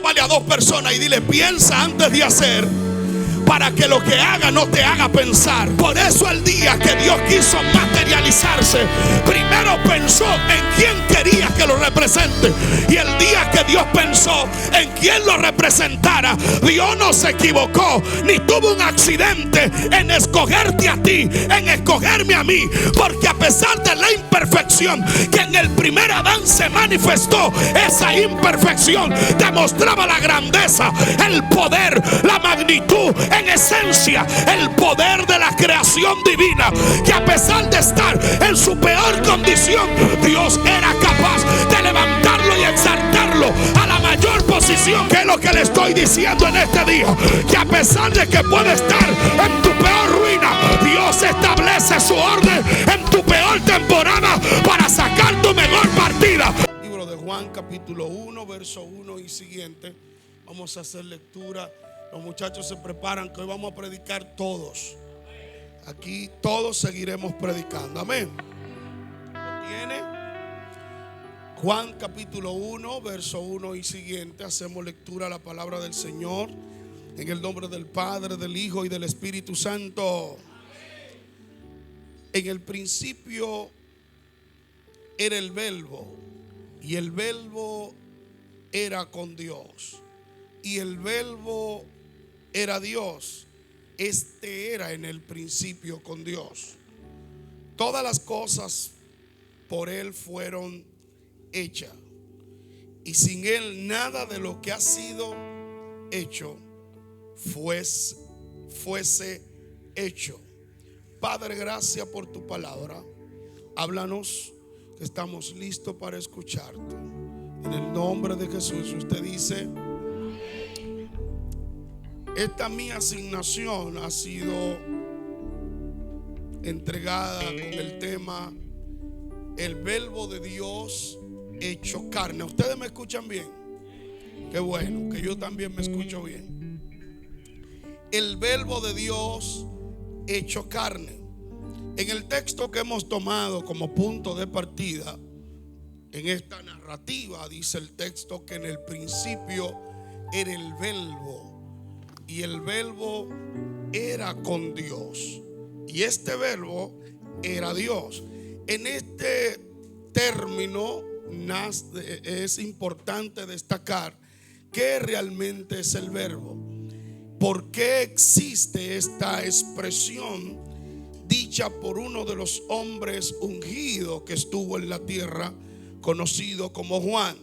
tópale a dos personas y dile: piensa antes de hacer, para que lo que haga no te haga pensar. Por eso el día que Dios quiso materializarse, primero pensó en quién quería que lo represente. Y el día que Dios pensó en quién lo representara, Dios no se equivocó, ni tuvo un accidente en escogerte a ti, en escogerme a mí. Porque a pesar de la imperfección que en el primer Adán se manifestó, esa imperfección demostraba la grandeza, el poder, la magnitud, en esencia el poder de la creación divina. Que a pesar de estar en su peor condición, Dios era capaz de levantarlo y exaltarlo a la mayor posición. Que es lo que le estoy diciendo en este día, que a pesar de que puede estar en tu peor ruina, Dios establece su orden en tu peor temporada para sacar tu mejor partida. Libro de Juan, capítulo 1, verso 1 y siguiente. Vamos a hacer lectura. Los muchachos se preparan, que hoy vamos a predicar todos. Aquí todos seguiremos predicando. Amén. ¿Lo tiene? Juan capítulo 1, verso 1 y siguiente. Hacemos lectura a la palabra del Señor. En el nombre del Padre, del Hijo y del Espíritu Santo. En el principio era el Verbo, y el Verbo era con Dios, y el Verbo era Dios. Este era en el principio con Dios. Todas las cosas por Él fueron hechas, y sin Él nada de lo que ha sido hecho fuese hecho. Padre, gracias por tu palabra. Háblanos, que estamos listos para escucharte. En el nombre de Jesús. Usted dice: esta mi asignación ha sido entregada con el tema el Verbo de Dios hecho carne. ¿Ustedes me escuchan bien? Qué bueno, que yo también me escucho bien. El Verbo de Dios hecho carne. En el texto que hemos tomado como punto de partida en esta narrativa, dice el texto que en el principio era el Verbo, y el Verbo era con Dios, y este Verbo era Dios. En este término es importante destacar qué realmente es el Verbo. ¿Por qué existe esta expresión dicha por uno de los hombres ungidos que estuvo en la tierra, conocido como Juan?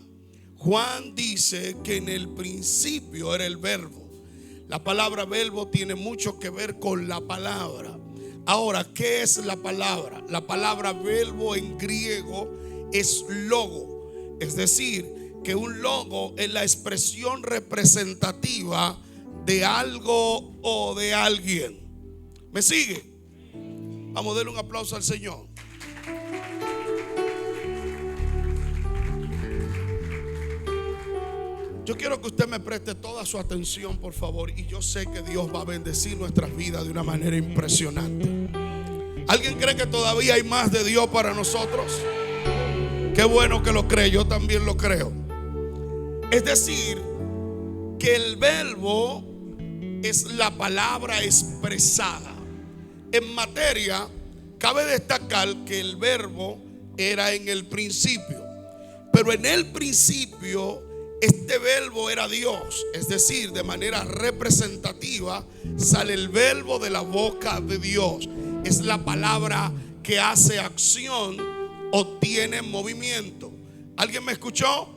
Juan dice que en el principio era el Verbo. La palabra verbo tiene mucho que ver con la palabra. Ahora, ¿qué es la palabra? La palabra verbo en griego es logo. Es decir, que un logo es la expresión representativa de algo o de alguien. ¿Me sigue? Vamos a darle un aplauso al Señor. Yo quiero que usted me preste toda su atención, por favor. Y yo sé que Dios va a bendecir nuestras vidas de una manera impresionante. ¿Alguien cree que todavía hay más de Dios para nosotros? Qué bueno que lo cree, yo también lo creo. Es decir, que el verbo es la palabra expresada. En materia, cabe destacar que el verbo era en el principio. Pero en el principio este verbo era Dios. Es decir, de manera representativa sale el verbo de la boca de Dios. Es la palabra que hace acción o tiene movimiento. ¿Alguien me escuchó?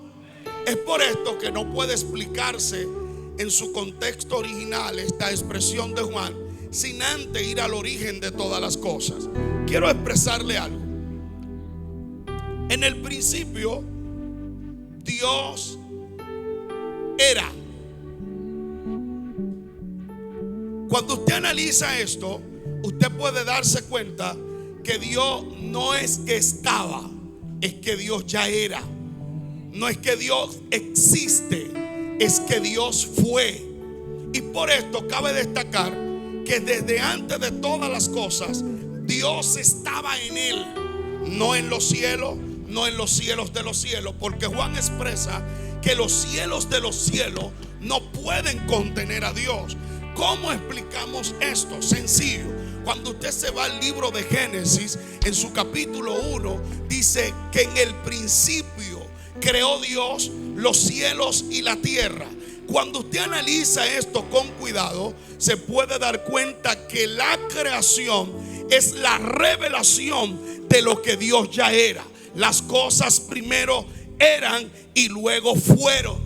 Es por esto que no puede explicarse en su contexto original esta expresión de Juan sin antes ir al origen de todas las cosas. Quiero expresarle algo. En el principio Dios era. Cuando usted analiza esto, usted puede darse cuenta que Dios no es que estaba, es que Dios ya era. No es que Dios existe, es que Dios fue. Y por esto cabe destacar que desde antes de todas las cosas Dios estaba en él, no en los cielos, no en los cielos de los cielos, porque Juan expresa que los cielos de los cielos no pueden contener a Dios. ¿Cómo explicamos esto? Sencillo. Cuando usted se va al libro de Génesis, en su capítulo 1, dice que en el principio creó Dios los cielos y la tierra. Cuando usted analiza esto con cuidado, se puede dar cuenta que la creación es la revelación de lo que Dios ya era. Las cosas primero eran y luego fueron.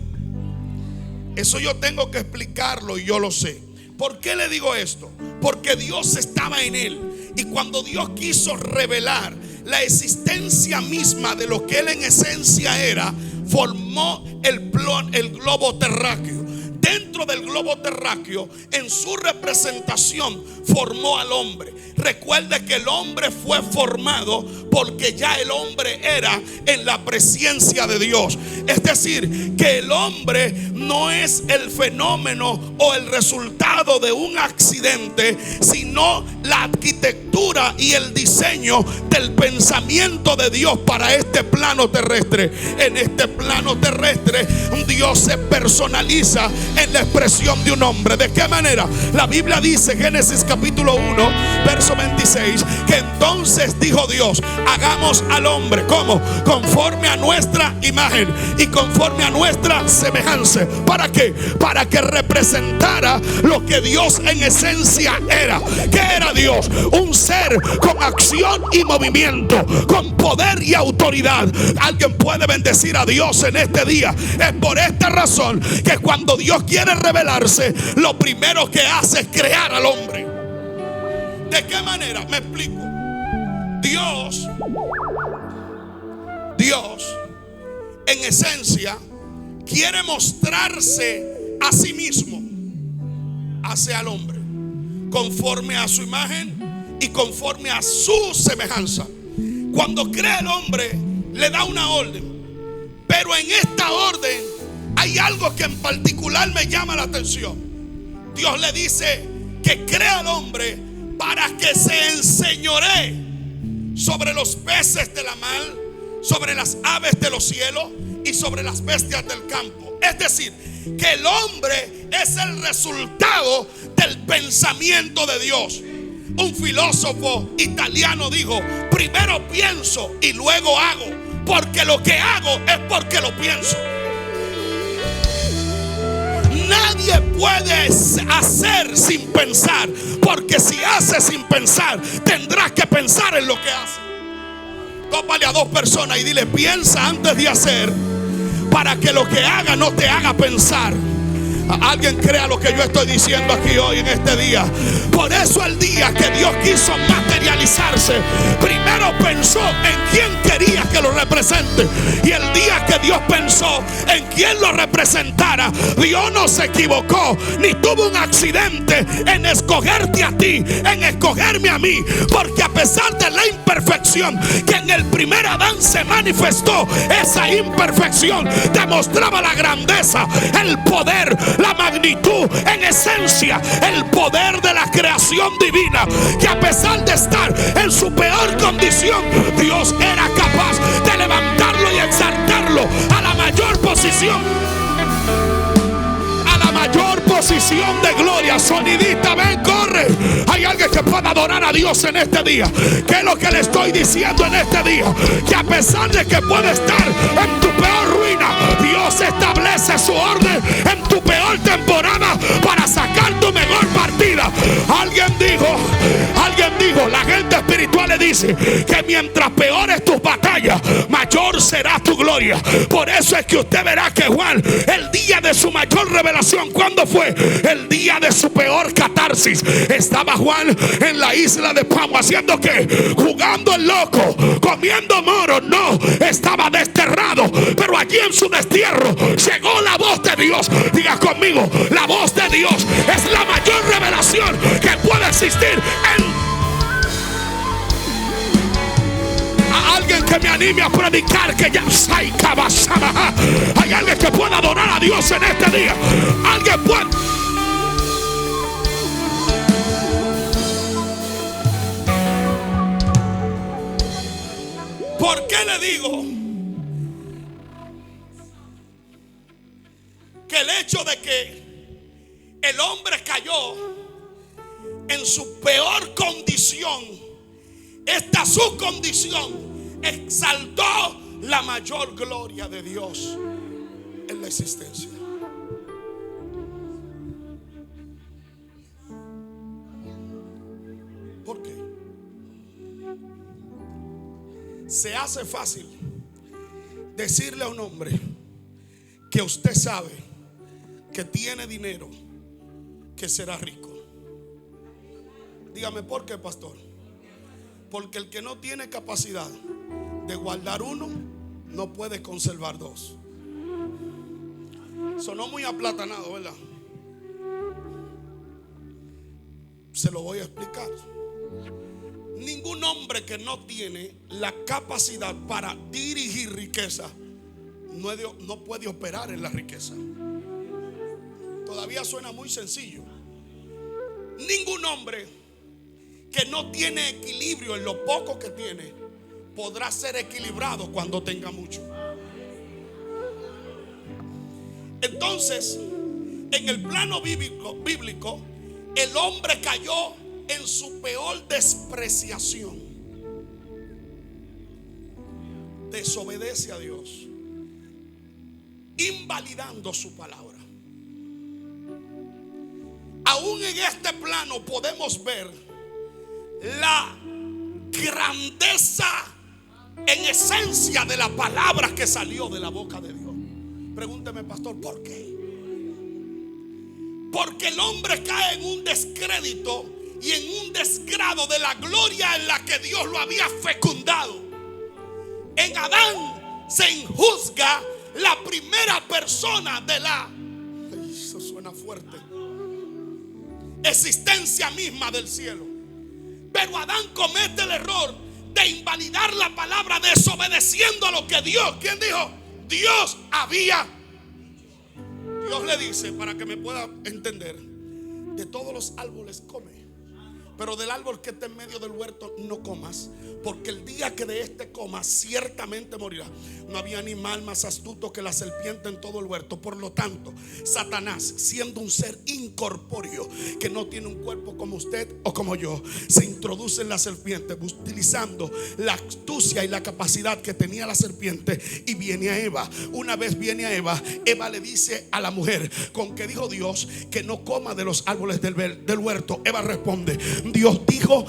Eso yo tengo que explicarlo y yo lo sé. ¿Por qué le digo esto? Porque Dios estaba en él. Y cuando Dios quiso revelar la existencia misma de lo que él en esencia era, formó el globo terráqueo. Dentro del globo terráqueo, en su representación, formó al hombre. Recuerde que el hombre fue formado porque ya el hombre era en la presencia de Dios. Es decir, que el hombre no es el fenómeno o el resultado de un accidente, sino la arquitectura y el diseño del pensamiento de Dios para este plano terrestre. En este plano terrestre, Dios se personaliza en la expresión de un hombre. ¿De qué manera? La Biblia dice, Génesis capítulo 1, verso 26, que entonces dijo Dios: hagamos al hombre, ¿cómo? Conforme a nuestra imagen y conforme a nuestra semejanza. ¿Para qué? Para que representara lo que Dios en esencia era. ¿Qué era Dios? Un ser con acción y movimiento, con poder y autoridad. Alguien puede bendecir a Dios en este día. Es por esta razón que cuando Dios quiere revelarse, lo primero que hace es crear al hombre. ¿De qué manera? Me explico. Dios en esencia quiere mostrarse a sí mismo. Hace al hombre conforme a su imagen y conforme a su semejanza. Cuando crea el hombre, le da una orden, pero en esta orden hay algo que en particular me llama la atención. Dios le dice que crea al hombre para que se enseñoree sobre los peces de la mar, sobre las aves de los cielos y sobre las bestias del campo. Es decir, que el hombre es el resultado del pensamiento de Dios. Un filósofo italiano dijo: primero pienso y luego hago, porque lo que hago es porque lo pienso. Nadie puede hacer sin pensar, porque si hace sin pensar, tendrás que pensar en lo que hace. Tópale a dos personas y dile: piensa antes de hacer, para que lo que haga no te haga pensar. Alguien crea lo que yo estoy diciendo aquí hoy en este día. Por eso el día que Dios quiso materializarse, primero pensó en quién quería que lo represente. Y el día que Dios pensó en quién lo representara, Dios no se equivocó ni tuvo un accidente en escogerte a ti, en escogerme a mí. Porque a pesar de la imperfección que en el primer Adán se manifestó, esa imperfección demostraba la grandeza, el poder, la magnitud, en esencia el poder de la creación divina. Que a pesar de estar en su peor condición, Dios era capaz de levantarlo y exaltarlo a la mayor posición, a la mayor posición de gloria. Sonidista, ven, corre. Hay alguien que pueda adorar a Dios en este día. ¿Qué es lo que le estoy diciendo en este día? Que a pesar de que puede estar en tu peor ruina, Dios establece su orden en tu peor temporada para sacar tu mejor partida. Alguien dijo, la gente espiritual le dice que mientras peores tus batallas, mayor será tu gloria. Por eso es que usted verá que Juan, el día de su mayor revelación, ¿cuándo fue? El día de su peor catarsis. Estaba Juan en la isla de Pamo, haciendo que, jugando el loco, comiendo moros. No, estaba desterrado, pero allí en su destierro llegó la voz de Dios. Diga conmigo: la voz de Dios es la mayor revelación que puede existir en... A alguien que me anime a predicar que ya hay alguien que pueda adorar a Dios en este día. Alguien puede... ¿Por qué le digo que el hecho de que el hombre cayó en su peor condición, esta su condición exaltó la mayor gloria de Dios en la existencia. ¿Por qué? Se hace fácil decirle a un hombre que usted sabe que tiene dinero, que será rico. Dígame por qué, pastor. Porque el que no tiene capacidad de guardar uno, no puede conservar dos. Sonó muy aplatanado, ¿verdad? Se lo voy a explicar. Ningún hombre que no tiene la capacidad para dirigir riqueza no puede operar en la riqueza. Todavía suena muy sencillo. Ningún hombre que no tiene equilibrio en lo poco que tiene podrá ser equilibrado cuando tenga mucho. Entonces, en el plano bíblico, el hombre cayó en su peor despreciación. Desobedece a Dios, invalidando su palabra. Aún en este plano podemos ver la grandeza en esencia de la palabra que salió de la boca de Dios. Pregúnteme, pastor, ¿por qué? Porque el hombre cae en un descrédito y en un desgrado de la gloria en la que Dios lo había fecundado. En Adán se injuzga la primera persona de la, eso suena fuerte, existencia misma del cielo. Pero Adán comete el error de invalidar la palabra, desobedeciendo a lo que Dios, ¿quién dijo? Dios había. Dios le dice, para que me pueda entender, de todos los árboles come, pero del árbol que está en medio del huerto no comas, porque el día que de este comas ciertamente morirás. No había animal más astuto que la serpiente en todo el huerto. Por lo tanto, Satanás, siendo un ser incorpóreo que no tiene un cuerpo como usted o como yo, se introduce en la serpiente utilizando la astucia y la capacidad que tenía la serpiente, y viene a Eva. Una vez viene a Eva, Eva le dice a la mujer: ¿con qué dijo Dios que no coma de los árboles del huerto? Eva responde: Dios dijo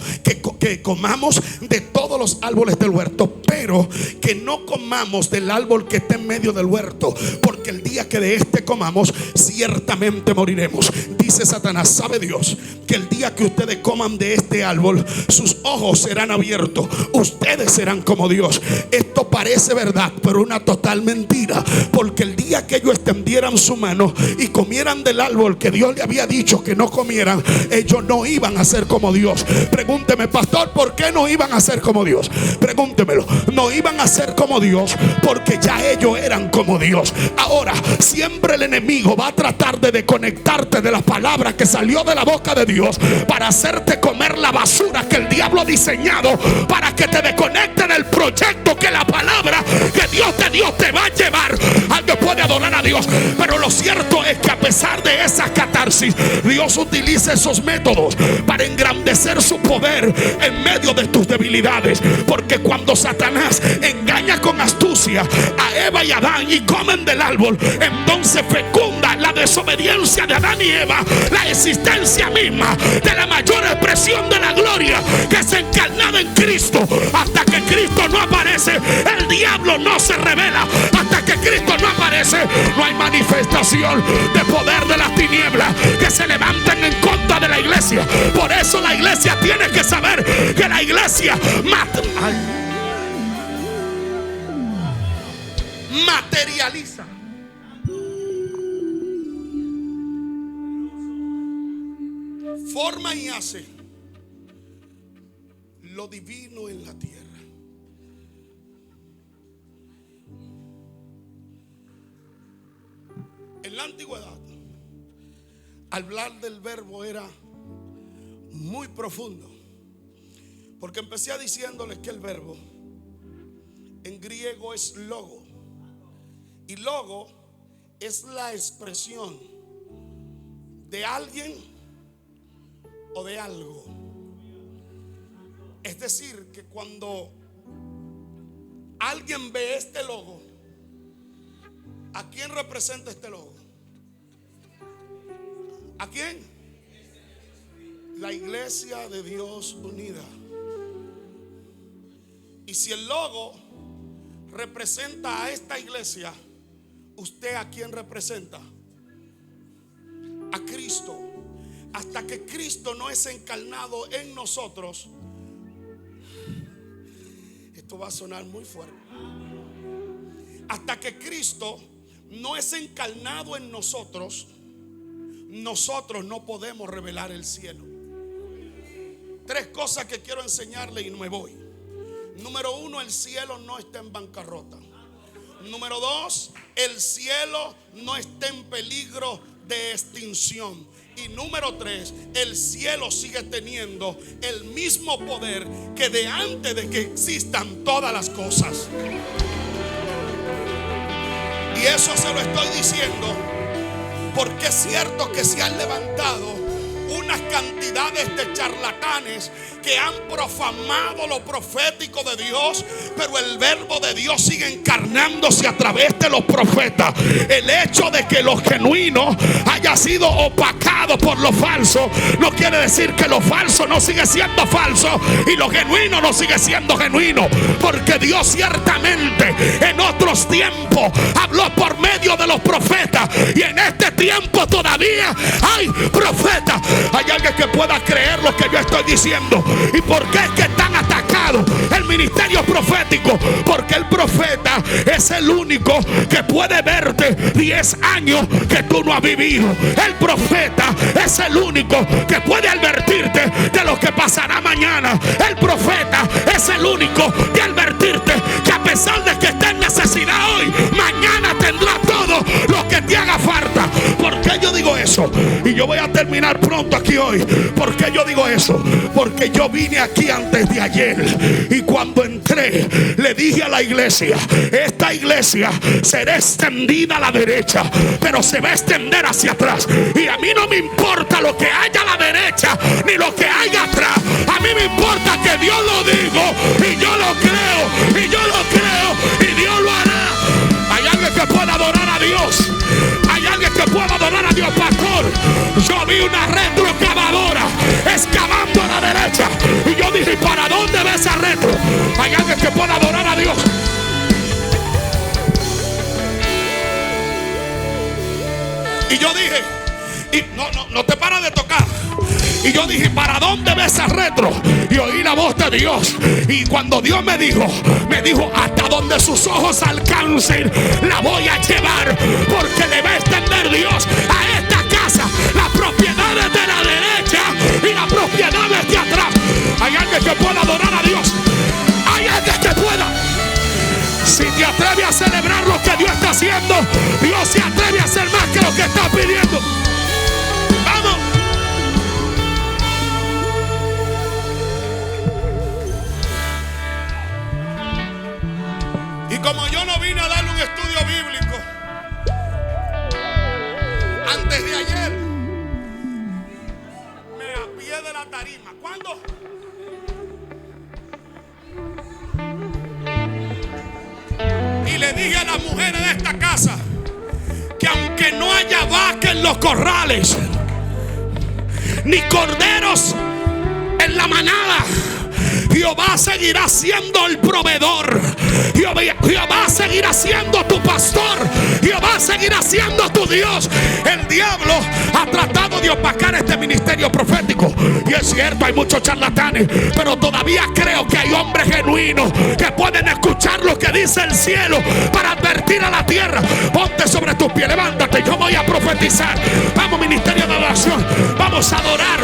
que comamos de todos los árboles del huerto, pero que no comamos del árbol que está en medio del huerto, porque el día que de este comamos ciertamente moriremos. Dice Satanás: ¿sabe Dios que el día que ustedes coman de este árbol, sus ojos serán abiertos, ustedes serán como Dios? Esto parece verdad, pero una total mentira, porque el día que ellos extendieran su mano y comieran del árbol que Dios le había dicho que no comieran, ellos no iban a ser como Dios. Pregúnteme, pastor, ¿por qué no iban a ser como Dios? Pregúntemelo. No iban a ser como Dios porque ya ellos eran como Dios. Ahora, siempre el enemigo va a tratar de desconectarte de la palabra que salió de la boca de Dios para hacerte comer la basura que el diablo ha diseñado para que te desconecte del proyecto que la palabra que Dios te dio te va a llevar. Alguien puede adorar a Dios, pero lo cierto es que a pesar de esa catarsis, Dios utiliza esos métodos para engrandecer su poder en medio de tus debilidades. Porque cuando Satanás engaña con astucia a Eva y Adán y comen del árbol, entonces fecunda la desobediencia de Adán y Eva, la existencia misma de la mayor expresión de la gloria que se encarnaba en Cristo. Hasta que Cristo no aparece, el diablo no se revela. Hasta que Cristo no aparece, no hay manifestación de poder de las tinieblas que se levanten en contra de la iglesia. Por eso la iglesia tiene que saber que la iglesia materializa. Forma y hace lo divino en la tierra. En la antigüedad, hablar del verbo era muy profundo, porque empecé diciéndoles que el verbo en griego es logo, y logo es la expresión de alguien o de algo. Es decir, que cuando alguien ve este logo, ¿a quién representa este logo? ¿A quién? La Iglesia de Dios Unida. Y si el logo representa a esta iglesia, ¿usted a quién representa? A Cristo. Hasta que Cristo no es encarnado en nosotros, esto va a sonar muy fuerte. Hasta que Cristo no es encarnado en nosotros, nosotros no podemos revelar el cielo. Tres cosas que quiero enseñarle y me voy. Número uno, el cielo no está en bancarrota. Número dos, el cielo no está en peligro de extinción. Y número tres, el cielo sigue teniendo el mismo poder que de antes de que existan todas las cosas. Y eso se lo estoy diciendo porque es cierto que se han levantado unas cantidades de charlatanes que han profanado lo profético de Dios, pero el verbo de Dios sigue encarnándose a través de los profetas. El hecho de que lo genuino haya sido opacado por lo falso no quiere decir que lo falso no sigue siendo falso y lo genuino no sigue siendo genuino, porque Dios ciertamente en otros tiempos habló por medio de los profetas, y en este tiempo todavía hay profetas. Hay alguien que pueda creer lo que yo estoy diciendo. ¿Y por qué es que están atacados el ministerio profético? Porque el profeta es el único que puede verte 10 años que tú no has vivido. El profeta es el único que puede advertirte de lo que pasará mañana. El profeta es el único que advertirte que a pesar de que esté en necesidad hoy, mañana tendrá todo lo que te haga falta. ¿Por qué yo digo eso? Y yo voy a terminar pronto aquí hoy. ¿Por qué yo digo eso? Porque yo vine aquí antes de ayer y cuando entré le dije a la iglesia: esta iglesia será extendida a la derecha, pero se va a extender hacia atrás. Y a mí no me importa lo que haya a la derecha ni lo que haya atrás. A mí me importa que Dios lo dijo y yo lo creo, y yo lo creo, y Dios lo hará. Hay alguien que pueda adorar a Dios. Hay alguien que pueda adorar a Dios, pastor. Yo vi una retroexcavadora excavando a la derecha y yo dije: ¿para dónde va esa retro? Hay alguien que pueda adorar a Dios. Y yo dije, y no te paras de tocar. Y yo dije: ¿para dónde ves esa retro? Y oí la voz de Dios. Y cuando Dios me dijo hasta donde sus ojos alcancen, la voy a llevar. Porque le va a extender Dios a esta casa las propiedades de la derecha y las propiedades de atrás. Hay alguien que pueda adorar a Dios. Hay alguien que pueda. Si te atreves a celebrar lo que Dios está haciendo, Dios se atreve a hacer más que lo que está pidiendo. Vamos. Y como yo no vine a darle un estudio bíblico antes de ayer, me apié de la tarima. ¿Cuándo? Y le dije a las mujeres de esta casa que aunque no haya vaca en los corrales, ni corderos en la manada, Jehová seguirá siendo el proveedor. Jehová seguirá siendo tu pastor. Jehová seguirá siendo tu Dios. El diablo ha tratado de opacar este ministerio profético. Y es cierto, hay muchos charlatanes, pero todavía creo que hay hombres genuinos que pueden escuchar lo que dice el cielo para advertir a la tierra. Ponte sobre tus pies, levántate, yo voy a profetizar. Vamos, ministerio de adoración, vamos a adorar.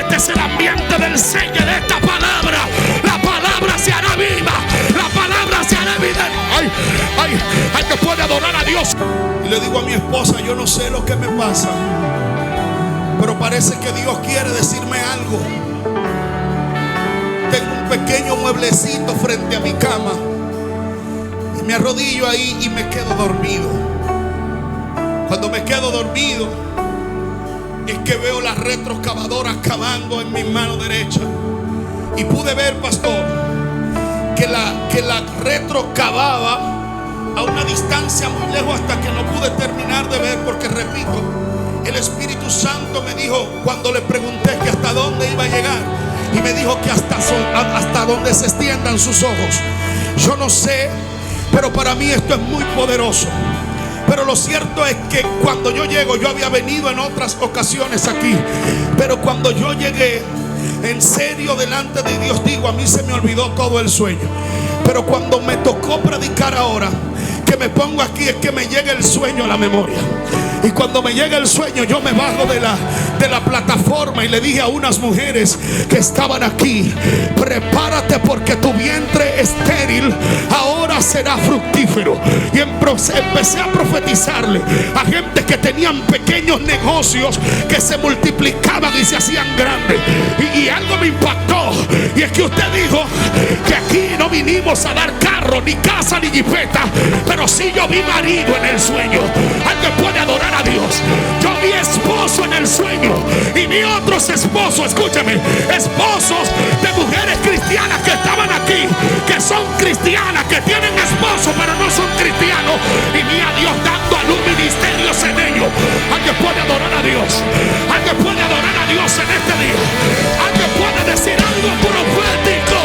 Este es el ambiente del sello de esta palabra. La palabra se hará viva, la palabra se hará evidente. Ay, que puede adorar a Dios. Y le digo a mi esposa: yo no sé lo que me pasa, pero parece que Dios quiere decirme algo. Tengo un pequeño mueblecito frente a mi cama y me arrodillo ahí y me quedo dormido. Cuando me quedo dormido, es que veo las retroexcavadoras cavando en mi mano derecha. Y pude ver, pastor, que la retro cavaba a una distancia muy lejos, hasta que no pude terminar de ver, porque repito, el Espíritu Santo me dijo, cuando le pregunté que hasta dónde iba a llegar, y me dijo que hasta donde se extiendan sus ojos. Yo no sé, pero para mí esto es muy poderoso. Pero lo cierto es que cuando yo llego, yo había venido en otras ocasiones aquí, pero cuando yo llegué, en serio, delante de Dios, digo, a mí se me olvidó todo el sueño. Pero cuando me tocó predicar ahora, que me pongo aquí, es que me llega el sueño a la memoria. Y cuando me llega el sueño, yo me bajo de la plataforma y le dije a unas mujeres que estaban aquí: prepárate, porque tu vientre estéril ahora será fructífero. Y empecé a profetizarle a gente que tenían pequeños negocios que se multiplicaban y se hacían grandes. Y algo me impactó, y es que usted dijo que aquí no vinimos a dar carro, ni casa, ni jipeta, pero sí yo vi marido en el sueño. Alguien puede adorar a Dios. Yo vi esposo en el sueño, y vi otros esposos, escúchame, esposos de mujeres cristianas que estaban aquí, que son cristianas, que tienen esposo pero no son cristianos, y vi a Dios dando a luz ministerios en ellos. Alguien puede adorar a Dios. Alguien puede adorar a Dios en este día. Alguien puede decir algo profético.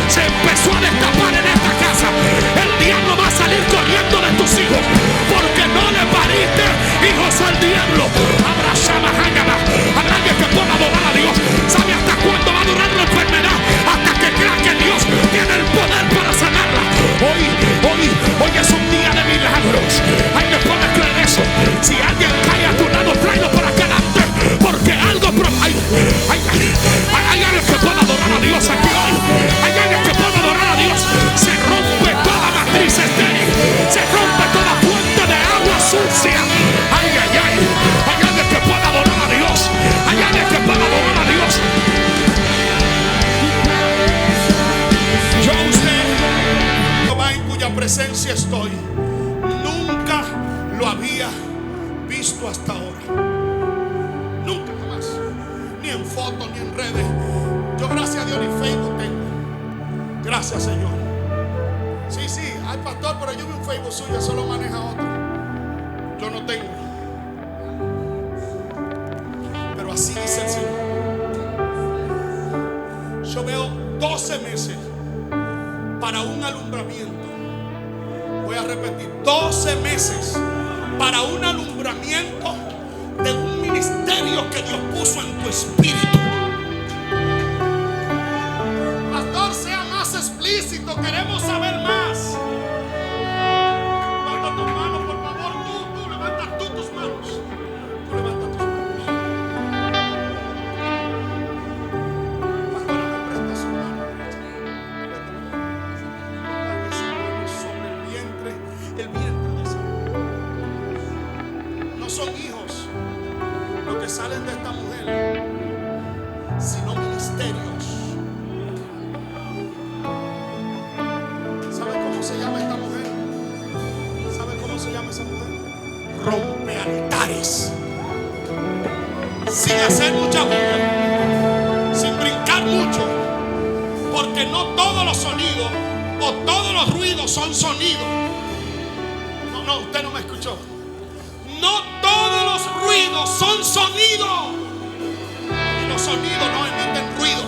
Se empezó a destapar en esta casa. El diablo va a salir corriendo de tus hijos, porque no le pariste hijos al diablo. Habrá alguien que pueda adorar a Dios. ¿Sabe hasta cuándo va a durar la enfermedad? Hasta que crea que Dios tiene el poder para sanarla. Hoy es un día de milagros. Alguien puede creer eso. Si alguien cae a tu lado, tráelo para acá adelante, porque algo hay alguien que pueda adorar a Dios aquí hoy. Hay alguien que pueda adorar a Dios. Se rompe toda matriz estéril, se rompe toda fuente de agua sucia. Hay alguien que pueda adorar a Dios. Hay alguien que pueda adorar a Dios. Yo, usted, Jehová, en cuya presencia estoy, nunca lo había visto hasta ahora. Nunca, jamás. Ni en fotos, ni en redes. Yo, gracias a Dios, ni Facebook tengo. Gracias, Señor. Sí, hay pastor, pero yo vi un Facebook suyo, eso lo maneja otro. Yo no tengo. Pero así dice el Señor. Yo veo 12 meses para un alumbramiento. Voy a repetir: 12 meses para un alumbramiento de un ministerio que Dios puso en tu espíritu. Pastor, sea más explícito, queremos saber más. Levanta tus manos, por favor. Tú levanta tus manos. Tú levanta tus manos. Pastor, me presta su mano derecha. Esa mano sobre el vientre de esa mujer. No son hijos los que salen de esta mujer, sino ministerios. ¿Sabe cómo se llama esta mujer? ¿Sabe cómo se llama esa mujer? Rompealtares. Sin hacer mucha bulla, sin brincar mucho, porque no todos los sonidos o todos los ruidos son sonidos. No, usted no me escuchó. No todos los ruidos son sonidos. Y los sonidos no emiten ruido.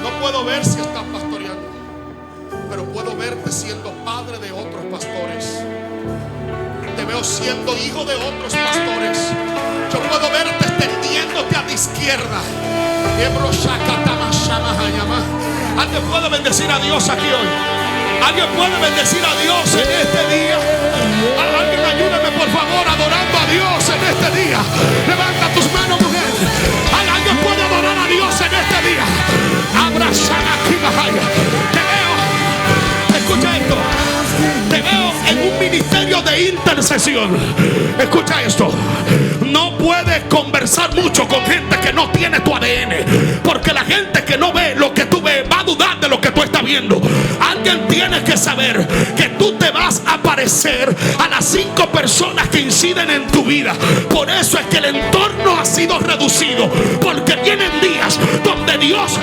No puedo ver si estás pastoreando, pero puedo verte siendo padre de otros pastores. Te veo siendo hijo de otros pastores. Yo puedo verte extendiéndote a la izquierda. Alguien puede bendecir a Dios aquí hoy. Alguien puede bendecir a Dios en este día. Alguien ayúdame, por favor, adorando a Dios en este día. Levanta tus manos, mujer. Alguien puede adorar a Dios en este día. Abrazar aquí, Bahaya. Te veo. Escucha esto. Te veo en un ministerio de intercesión. Escucha esto. No puedes conversar mucho con gente que no tiene tu ADN, porque la gente que no ve lo que tú ves va a dudar de lo que tú estás viendo. Alguien tiene que saber que tú te vas a parecer a las 5 personas que inciden en tu vida. Por eso es que el entorno ha sido reducido, porque vienen días donde Dios...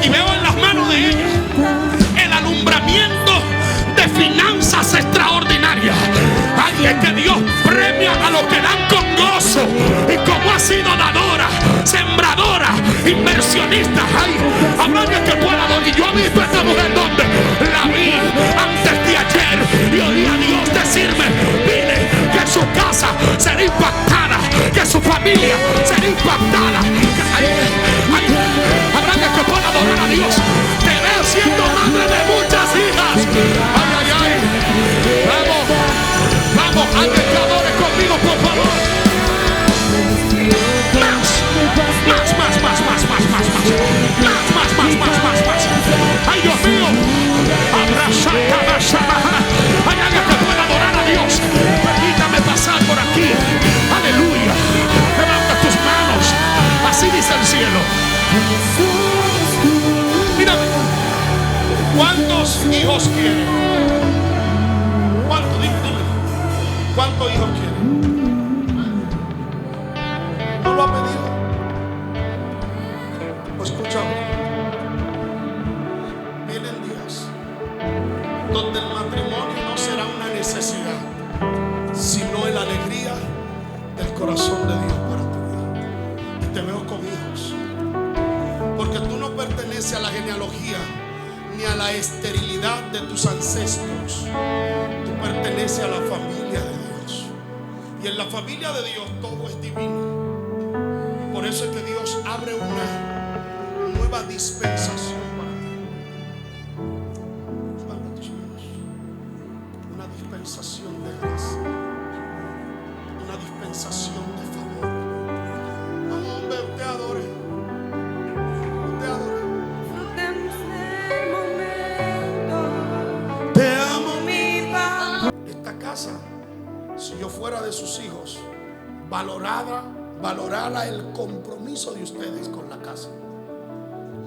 Y veo en las manos de ellos el alumbramiento de finanzas extraordinarias. Ay, es que Dios premia a los que dan con gozo. Y como ha sido dadora, sembradora, inversionista. Ay, habrá alguien que pueda dar. Y yo he visto a esta mujer donde la vi antes de ayer y oí a Dios decirme: dile que su casa será impactada, que su familia será impactada. Habrá alguien que pueda adorar a Dios. Te veo siendo madre de muchas hijas. Ay, ay, ay. Vamos, vamos, alguien que adore conmigo, por favor. Más. Ay, Dios mío. Abraza. Hay alguien que pueda adorar a Dios. Permítame pasar por aquí. Aleluya. Levanta tus manos. Así dice el cielo. Mírame. ¿Cuántos hijos quieren? ¿Cuántos? Dime. ¿Cuántos hijos quieren? ¿No lo ha pedido? Pues escúchame. Vienen días donde el matrimonio no será una necesidad, sino la alegría del corazón de Dios para tu vida. Y te veo con hijos, porque tú no perteneces a la genealogía ni a la esterilidad de tus ancestros. Tú perteneces a la familia de Dios, y en la familia de Dios todo es divino. Por eso es que Dios abre una nueva dispensación para ti. Levanta tus manos. Una dispensación de gracia, una dispensación de favor. Vamos, hombre, usted adore. Usted adore. Te amo, mi papá. Esta casa, si yo fuera de sus hijos, valorara el compromiso de ustedes con la casa.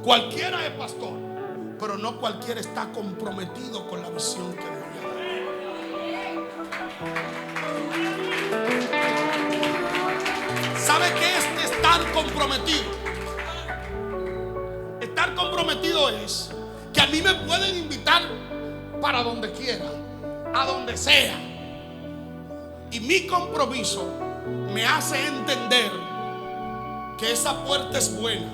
Cualquiera es pastor, pero no cualquiera está comprometido con la visión que Dios le da. ¿Sabe qué es estar comprometido? Estar comprometido es que a mí me pueden invitar para donde quiera, a donde sea, y mi compromiso me hace entender que esa puerta es buena,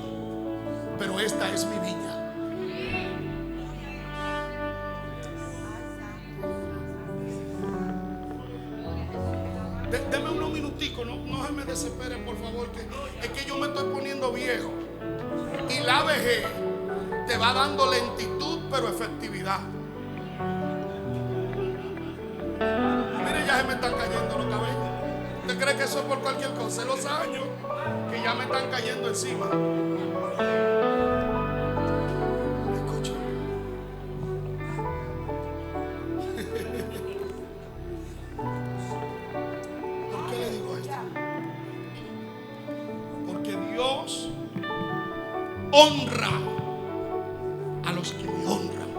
pero esta es mi viña. Deme unos minuticos, no se me desesperen, por favor, que es que yo me estoy poniendo viejo. Y la vejez te va dando lentitud, pero efectividad. Mire, ya se me están cayendo los cabellos. ¿Usted cree que eso es por cualquier cosa? Los años que ya me están cayendo encima. Escucha. ¿Por qué le digo esto? Porque Dios honra a los que le honran.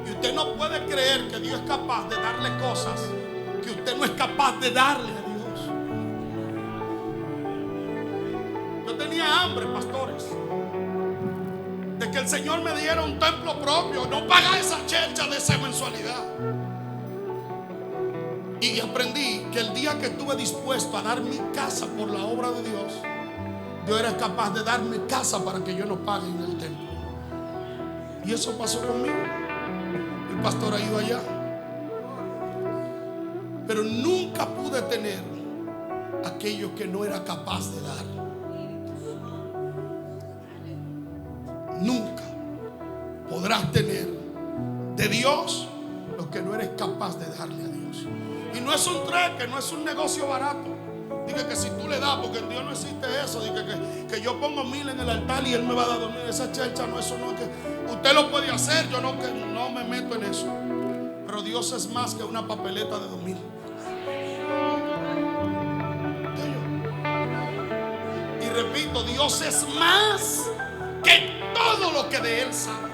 Y usted no puede creer que Dios es capaz de darle cosas que usted no es capaz de darle a Dios. Yo tenía hambre, pastores, de que el Señor me diera un templo propio, no pagar esa chercha de esa mensualidad. Y aprendí que el día que estuve dispuesto a dar mi casa por la obra de Dios, Dios era capaz de darme casa para que yo no pague en el templo. Y eso pasó conmigo. El pastor ha ido allá, pero nunca pude tener aquello que no era capaz de dar. Nunca podrás tener de Dios lo que no eres capaz de darle a Dios. Y no es un trueque, no es un negocio barato. Diga que si tú le das, porque en Dios no existe eso. Diga que yo pongo 1000 en el altar y Él me va a dar 2000. Esa chercha no, eso no es que usted lo puede hacer. Yo no me meto en eso. Pero Dios es más que una papeleta de 2000. repito, Dios es más que todo lo que de Él sabe.